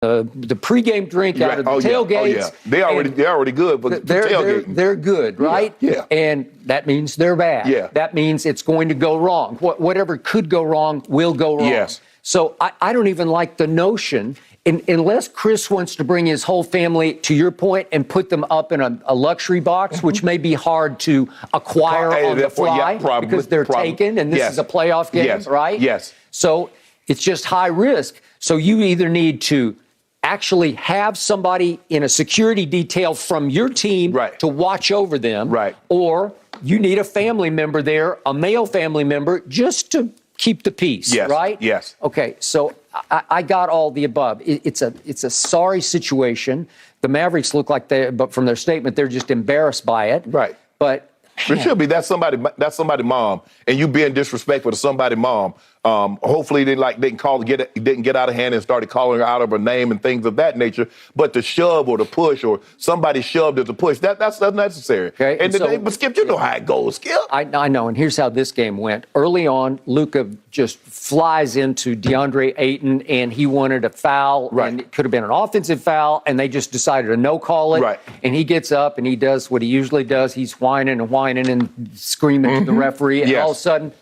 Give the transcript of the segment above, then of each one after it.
the pregame drink out of the tailgates. Yeah. They're already good for tailgating. They're good, right? Yeah. And that means they're bad. Yeah. That means it's going to go wrong. Whatever could go wrong will go wrong. Yes. So I don't even like the notion, unless Chris wants to bring his whole family, to your point, and put them up in a luxury box, which may be hard to acquire on the fly because they're taken, and this is a playoff game, right? Yes. So it's just high risk. So you either need to actually have somebody in a security detail from your team to watch over them, or you need a family member there, a male family member, just to keep the peace, right? Yes. Okay, so I got all the above. It's a sorry situation. The Mavericks look like but from their statement, they're just embarrassed by it. Right. But it should be. That's somebody's mom, and you being disrespectful to somebody's mom. Hopefully they didn't get out of hand and started calling her out of her name and things of that nature. But to shove or to push or somebody shoved or to push, that's unnecessary. Okay. But Skip, you know how it goes, Skip. I know, and here's how this game went. Early on, Luka just flies into DeAndre Ayton, and he wanted a foul, and it could have been an offensive foul, and they just decided to no-call it. Right. And he gets up, and he does what he usually does. He's whining and screaming to the referee, and all of a sudden,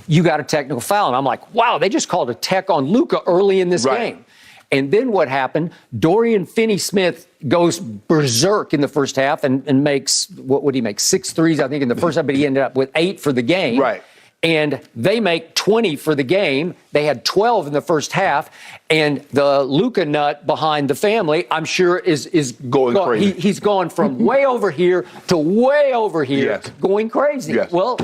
you got a technical foul. And I'm like, wow, they just called a tech on Luka early in this game. And then what happened? Dorian Finney-Smith goes berserk in the first half and makes, what would he make, 6 threes, I think, in the first half, but he ended up with 8 for the game. Right. And they make 20 for the game. They had 12 in the first half. And the Luka nut behind the family, I'm sure, is going crazy. He's gone from way over here to way over here, going crazy. Yes. Well,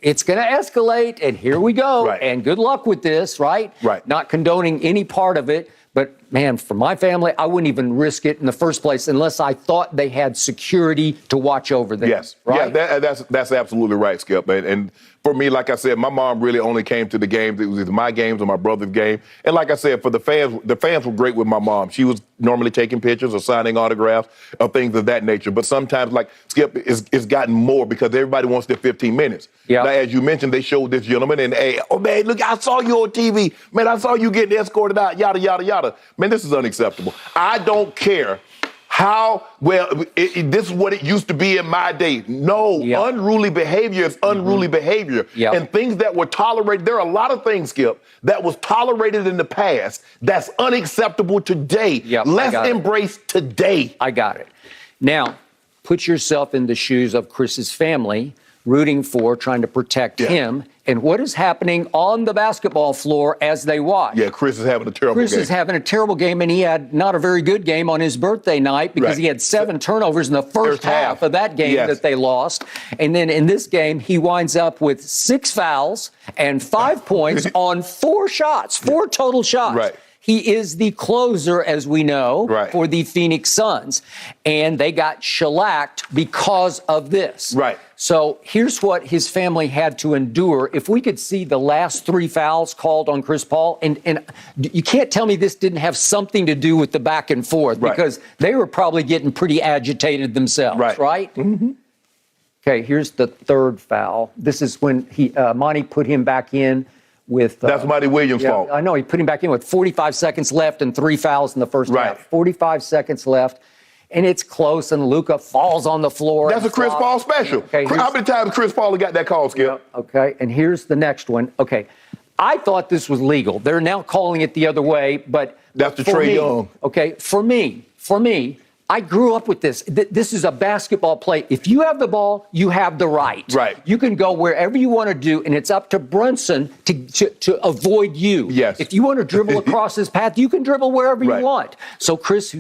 it's going to escalate, and here we go. And good luck with this, right? Not condoning any part of it. But, man, for my family, I wouldn't even risk it in the first place unless I thought they had security to watch over them. Yes. Right? Yeah, that's absolutely right, Skip. And for me, like I said, my mom really only came to the games. It was either my games or my brother's game. And like I said, for the fans were great with my mom. She was normally taking pictures or signing autographs or things of that nature. But sometimes, like Skip, it's gotten more because everybody wants their 15 minutes. Yeah. Now, as you mentioned, they showed this gentleman and, hey, oh, man, look, I saw you on TV. Man, I saw you getting escorted out, yada, yada, yada. Man, this is unacceptable. I don't care how, this is what it used to be in my day. No, unruly behavior is unruly behavior. And things that were tolerated, there are a lot of things, Skip, that was tolerated in the past that's unacceptable today. Let's embrace today. I got it. Now, put yourself in the shoes of Chris's family, rooting for, trying to protect him. And what is happening on the basketball floor as they watch? Yeah, Chris is having a terrible game. Chris is having a terrible game, and he had not a very good game on his birthday night because he had 7 turnovers in the first half of that game that they lost. And then in this game, he winds up with 6 fouls and 5 points on 4 shots, 4 total shots. He is the closer, as we know, for the Phoenix Suns. And they got shellacked because of this. So here's what his family had to endure. If we could see the last 3 fouls called on Chirs Paul, and you can't tell me this didn't have something to do with the back and forth, because they were probably getting pretty agitated themselves, right? Okay, here's the 3rd foul. This is when Monty put him back in with... That's Monty Williams' fault. I know, he put him back in with 45 seconds left and 3 fouls in the first half. 45 seconds left. And it's close, and Luka falls on the floor. That's a Chirs Paul special. How many times Chirs Paul got that call, Skip? Okay, and here's the next one. Okay, I thought this was legal. They're now calling it the other way, but... That's the Trae Young. Okay, for me, I grew up with this. This is a basketball play. If you have the ball, you have the right. You can go wherever you want to do, and it's up to Brunson to avoid you. If you want to dribble across his path, you can dribble wherever you want. So Chris,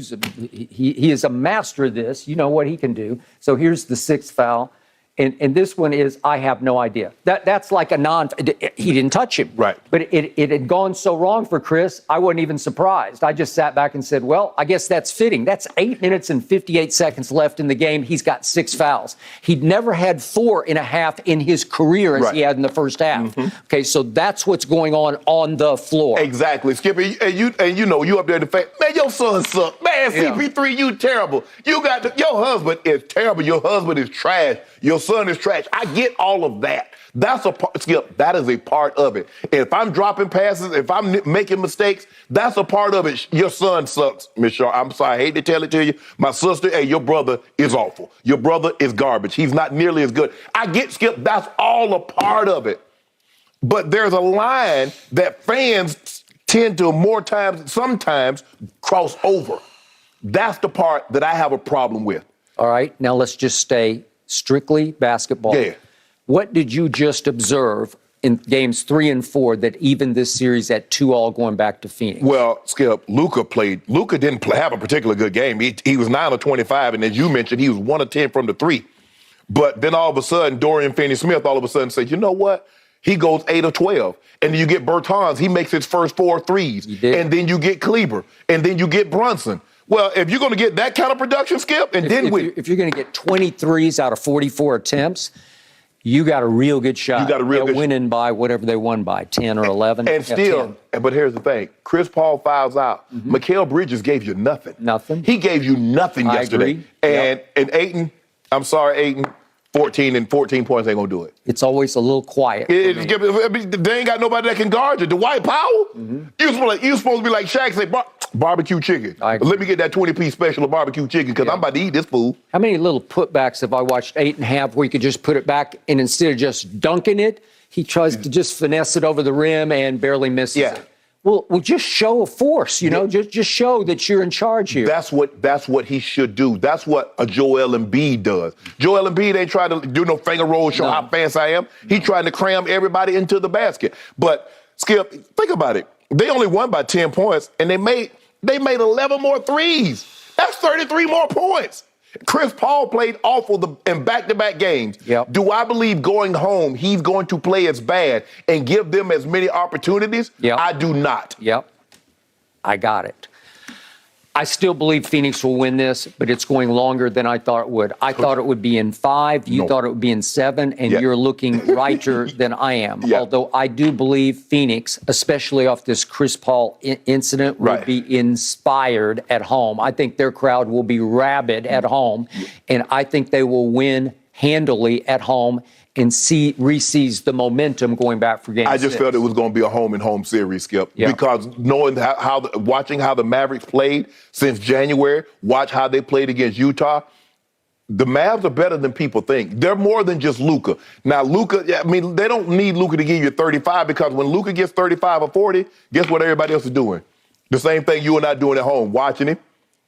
he is a master of this. You know what he can do. So here's the 6th foul. And this one is, I have no idea. That's like he didn't touch him. But it had gone so wrong for Chris, I wasn't even surprised. I just sat back and said, well, I guess that's fitting. That's 8 minutes and 58 seconds left in the game. He's got 6 fouls. He'd never had 4 and a half in his career as he had in the first half. Okay, so that's what's going on the floor. Exactly. Skip, and you know, you up there in the fact, man, your son suck. Man, CP3, you terrible. You got your husband is terrible. Your husband is trash. Your son is trash. I get all of that. That's a part, Skip, that is a part of it. If I'm dropping passes, if I'm making mistakes, that's a part of it. Your son sucks, Miss Shaw. I'm sorry, I hate to tell it to you. My sister, hey, your brother is awful. Your brother is garbage. He's not nearly as good. I get, Skip, that's all a part of it. But there's a line that fans tend to sometimes cross over. That's the part that I have a problem with. All right, now let's just stay strictly basketball. Yeah. What did you just observe in games 3 and 4 that even this series at 2-all going back to Phoenix? Well, Skip, Luka didn't have a particular good game. He was 9 of 25, and as you mentioned, he was 1 of 10 from the three. But then all of a sudden, Dorian Finney-Smith all of a sudden said, you know what? He goes 8 of 12. And then you get Bertans, he makes his first 4 threes. And then you get Kleber. And then you get Brunson. Well, if you're going to get that kind of production, Skip, and if you're going to get 23s out of 44 attempts, you got a real good shot. You got a real good winning by whatever they won by, 10 or 11. And still, 10. But here's the thing. Chris Paul fouls out. Mikal Bridges gave you nothing. Nothing. He gave you nothing yesterday. Agree. And Ayton, I'm sorry, Ayton, 14 points ain't going to do it. It's always a little quiet. They ain't got nobody that can guard you. Dwight Powell, you're supposed to be like Shaq, say barbecue chicken. Let me get that 20-piece special of barbecue chicken because I'm about to eat this food. How many little putbacks have I watched 8.5 where you could just put it back and instead of just dunking it, he tries to just finesse it over the rim and barely misses it. Well, just show a force, just show that you're in charge here. That's what he should do. That's what a Joel Embiid does. Joel Embiid ain't trying to do no finger roll, show how fast I am. He's trying to cram everybody into the basket. But, Skip, think about it. They only won by 10 points, and they made 11 more threes. That's 33 more points. Chris Paul played awful in back-to-back games. Do I believe going home he's going to play as bad and give them as many opportunities? I do not. I got it. I still believe Phoenix will win this, but it's going longer than I thought it would. I thought it would be in 5. You thought it would be in 7, and you're looking righter than I am. Although I do believe Phoenix, especially off this Chris Paul incident, will be inspired at home. I think their crowd will be rabid at home, and I think they will win handily at home and re-seize the momentum going back for game 6. I just felt it was going to be a home-and-home series, Skip, because knowing watching how the Mavericks played since January, watch how they played against Utah, the Mavs are better than people think. They're more than just Luka. Now, Luka, they don't need Luka to give you 35 because when Luka gets 35 or 40, guess what everybody else is doing? The same thing you and I doing at home, watching him,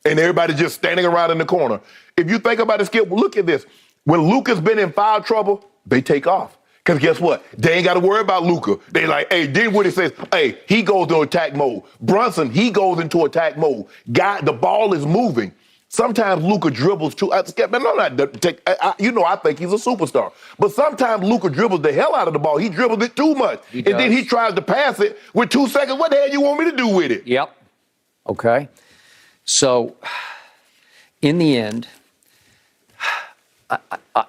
and everybody just standing around in the corner. If you think about it, Skip, look at this. When Luka's been in foul trouble, they take off. Because guess what? They ain't got to worry about Luka. They like, hey, Dinwiddie says, hey, he goes into attack mode. Brunson, he goes into attack mode. The ball is moving. Sometimes Luka dribbles too. I think he's a superstar. But sometimes Luka dribbles the hell out of the ball. He dribbles it too much. And then he tries to pass it with 2 seconds. What the hell you want me to do with it? Okay. So, in the end,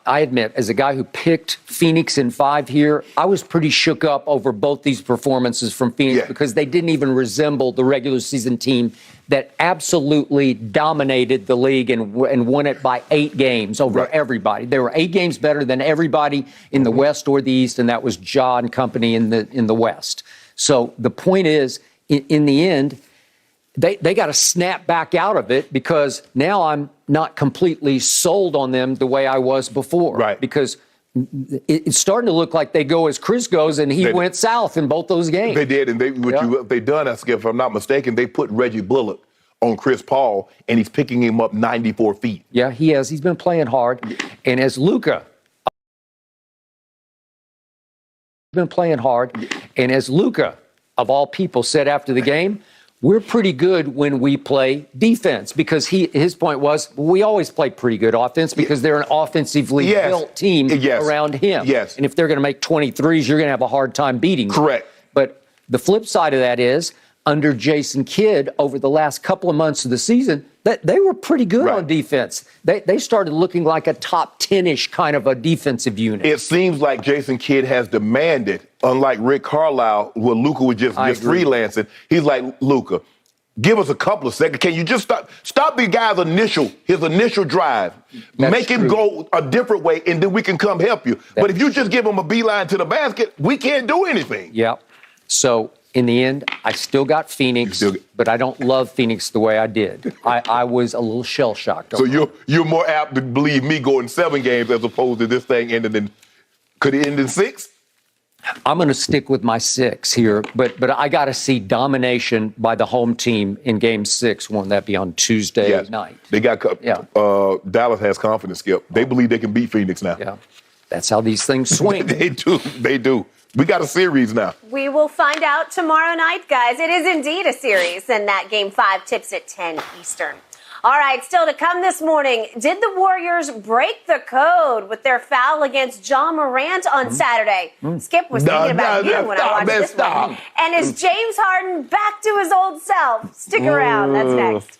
I admit, as a guy who picked Phoenix in 5 here, I was pretty shook up over both these performances from Phoenix because they didn't even resemble the regular season team that absolutely dominated the league and won it by 8 games over everybody. They were 8 games better than everybody in the West or the East, and that was Ja and company in the West. So the point is, in the end, they got to snap back out of it because now I'm not completely sold on them the way I was before. Because it's starting to look like they go as Chris goes, and he went south in both those games. They did, and what they done, if I'm not mistaken, they put Reggie Bullock on Chris Paul, and he's picking him up 94 feet. Yeah, he has. He's been playing hard. And as Luka, of all people, said after the game, we're pretty good when we play defense because his point was we always play pretty good offense because they're an offensively built team around him. And if they're going to make 23s, you're going to have a hard time beating them. Correct. But the flip side of that is under Jason Kidd over the last couple of months of the season, that they were pretty good on defense. They started looking like a top 10-ish kind of a defensive unit. It seems like Jason Kidd has demanded, unlike Rick Carlisle, where Luka was just freelancing. He's like, Luka, give us a couple of seconds. Can you just stop the guy's his initial drive, make him go a different way, and then we can come help you. But if you just give him a beeline to the basket, we can't do anything. Yep. So in the end, I still got Phoenix, but I don't love Phoenix the way I did. I was a little shell-shocked. So you're more apt to believe me going 7 games as opposed to this thing ending in, could it end in 6? I'm going to stick with my 6 here, but I got to see domination by the home team in Game 6. Won't that be on Tuesday night? They got Dallas has confidence, Skip. They believe they can beat Phoenix now. Yeah, that's how these things swing. They do. We got a series now. We will find out tomorrow night, guys. It is indeed a series, and that Game 5 tips at 10 Eastern. All right, still to come this morning, did the Warriors break the code with their foul against Ja Morant on Saturday? Skip was thinking about you when I watched this one. And is James Harden back to his old self? Stick around. That's next.